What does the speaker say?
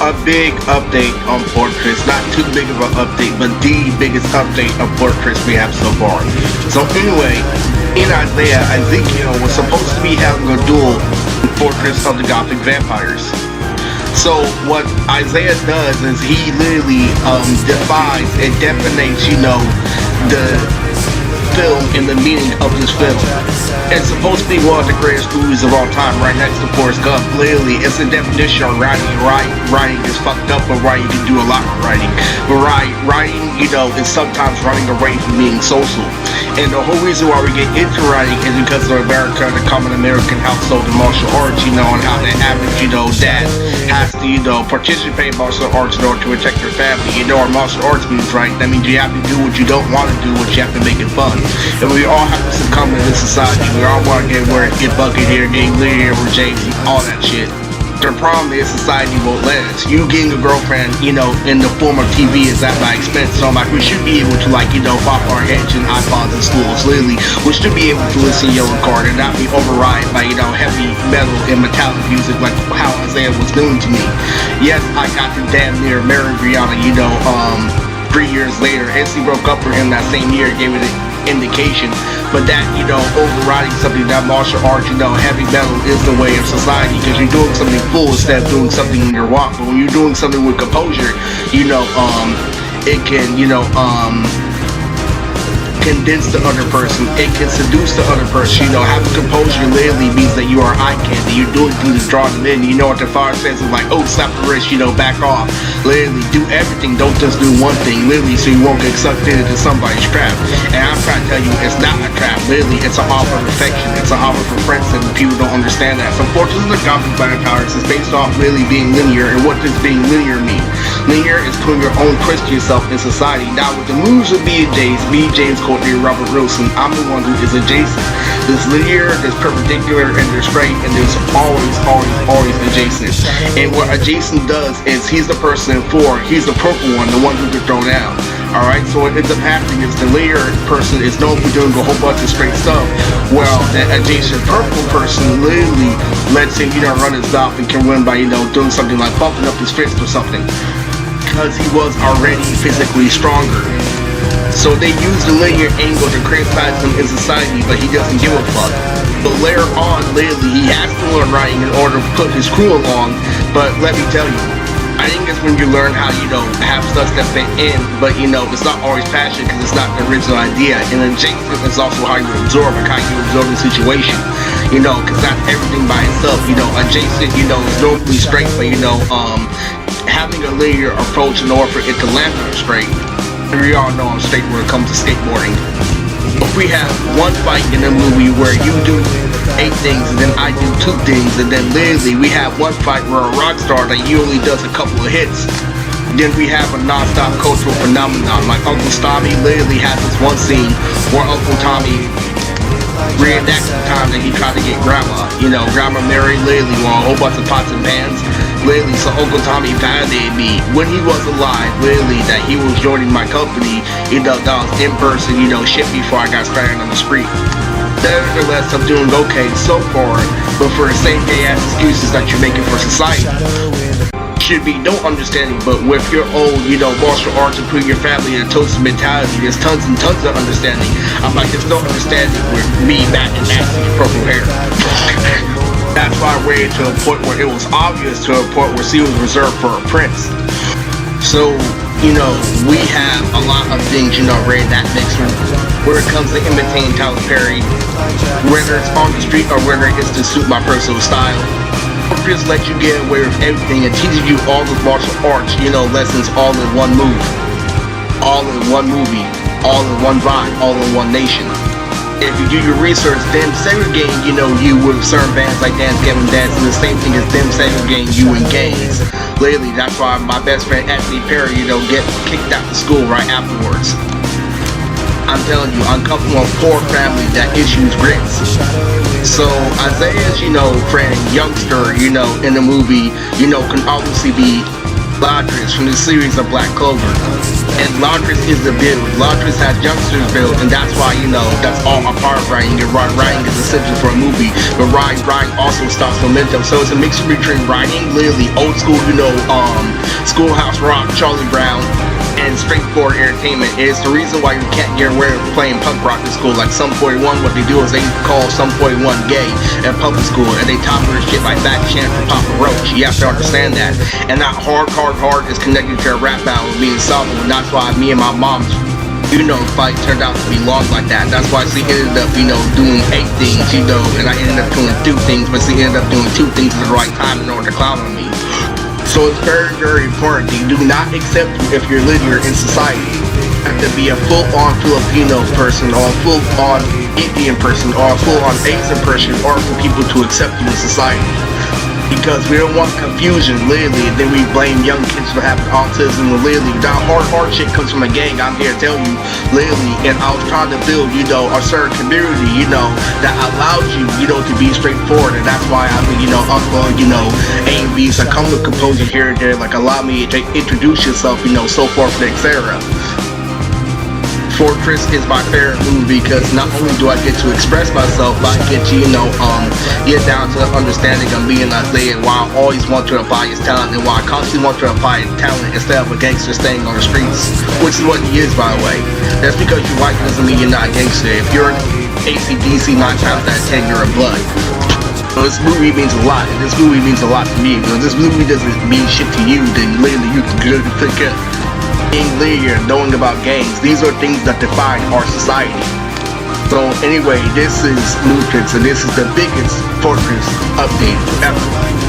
a big update on Fortress. Not too big of an update, but the biggest update of Fortress we have so far. So anyway, in Isaiah, Ezekiel was supposed to be having a duel in Fortress of the Gothic Vampires. So what Isaiah does is he literally defies and definites, the film and the meaning of this film. It's supposed to be one of the greatest movies of all time, right next to Forrest Gump. Literally, it's a definition of writing. Writing is fucked up, but writing can do a lot with writing. But writing, is sometimes running away from being social. And the whole reason why we get into writing is because of America, the common American household in martial arts, and how the average, dad has to, participate in martial arts in order to protect your family. Our martial arts means, right? That means you have to do what you don't want to do, what you have to make it fun. And we all have to succumb to this society. We all want to get bucket here, get linear with James, all that shit. The problem is society won't let us. You getting a girlfriend, in the form of TV is at my expense. So I'm like, we should be able to pop our heads in iPods in schools. Literally, we should be able to listen to your record and not be overridden by, heavy metal and metallic music like how Isaiah was doing to me. Yes, I got to damn near marry Rihanna, 3 years later. NC broke up for him that same year, gave it an indication. But that, overriding something that martial arts, heavy metal is the way of society, because you're doing something full instead of doing something in your walk. But when you're doing something with composure, it can, condense the other person, it can seduce the other person. Having composure literally means that you are eye candy. You're doing things to draw them in. You know what the father says is like, oh, slap the wrist, back off. Literally, do everything, don't just do one thing, literally, so you won't get sucked into somebody's trap. And I'm trying to tell you, it's not a trap, literally, it's an offer of affection, it's an offer for friendship, and people don't understand that. So Fortress of the Gothic Vampires is based off really being linear, and what does being linear mean? Linear is putting your own twist to yourself in society. Now with the moves of James Courtney, Robert Wilson, I'm the one who is adjacent. There's linear, there's perpendicular, and there's straight, and there's always adjacent. And what adjacent does is he's the person in 4, he's the purple one, the one who can throw down. Alright, so what ends up happening is the linear person is known for doing a whole bunch of straight stuff. Well, that adjacent purple person literally lets him, run his mouth and can win by, doing something like bumping up his fist or something. Because he was already physically stronger. So they use the linear angle to criticize him in society, but he doesn't give a fuck. But later on, literally, he has to learn writing in order to put his crew along. But let me tell you, I think it's when you learn how, have stuff that fit in, but it's not always passion because it's not the original idea. And adjacent is also how you absorb, like how you absorb the situation. Because not everything by itself. Adjacent, is normally straight, but having a linear approach in order for it to land on straight. We all know I'm straight when it comes to skateboarding. If we have one fight in a movie where you do 8 things and then I do 2 things, and then literally we have one fight where a rock star that usually does a couple of hits, then we have a non-stop cultural phenomenon. Like Uncle Tommy literally has this one scene where Uncle Tommy reenacts the time that he tried to get Grandma. Grandma Mary literally won a whole bunch of pots and pans. Literally, so Uncle Tommy validated me when he was alive, literally, that he was joining my company, that was in person, shit before I got started on the street. Nevertheless, I'm doing okay so far, but for the same gay ass excuses that you're making for society, should be no understanding. But with your old, martial arts and putting your family in a toasted mentality, there's tons and tons of understanding. I'm like, there's no understanding with me back in Nancy's purple hair. That's why I waited to a point where it was obvious, to a point where she was reserved for a prince. So, we have a lot of things, right, that makes room. Where it comes to imitating Tyler Perry, whether it's on the street or whether it's to suit my personal style. Just let you get away with everything and teaches you all the martial arts, lessons all in one move. All in one movie, all in one vibe, all in one nation. If you do your research, then segregating, you with certain bands like Dance Gavin Dance, and the same thing as them segregating you in gangs. Lately, that's why my best friend Anthony Perry, get kicked out of school right afterwards. I'm telling you, I'm coming from a poor family that issues grits. So Isaiah's, friend, youngster, in the movie, can obviously be Ladris from the series of Black Clover. And Ladris is the build. Ladris has youngsters build, and that's why, you know, that's all a part of writing. And writing is essential for a movie, but writing also stops momentum. So it's a mixture between writing, literally old school, you know, Schoolhouse Rock, Charlie Brown, and straightforward entertainment. It's the reason why you can't get away with playing punk rock in school. Like Sum 41, what they do is they call Sum 41 gay in public school, and they top her shit by back chant for Papa Roach. You have to understand that. And that hard is connected to a rap battle being solved, and that's why me and my mom, you know, fight turned out to be long like that. That's why she ended up, you know, doing 8 things, you know, and I ended up doing 2 things, but she ended up doing 2 things at the right time in order to clown on me. So it's very, very important. They do not accept you if you're linear in society. You have to be a full-on Filipino person, or a full-on Indian person, or a full-on Asian person, or for people to accept you in society. Because we don't want confusion, literally, and then we blame young kids for having autism, and literally, that hard shit comes from a gang, I'm here to tell you, literally, and I was trying to build, you know, a certain community, you know, that allows you, you know, to be straightforward, and that's why I mean, you know, Uncle, you know, A&B's that come with composers here and there, like, allow me to introduce yourself, you know, so forth, etc. Fortress is my favorite movie because not only do I get to express myself, but I get to, you know, get down to the understanding of being Isaiah, why I always want to apply his talent, and why I constantly want to apply his talent instead of a gangster staying on the streets, which is what he is, by the way. That's because you're white doesn't mean you're not a gangster. If you're an AC/DC 9 times out of 10, you're a blood. So this movie means a lot, and this movie means a lot to me. If this movie doesn't mean shit to you, then literally you can go to think it. Being linear, knowing about gangs, these are things that define our society. So anyway, this is Lutrix, and this is the biggest Fortress update ever.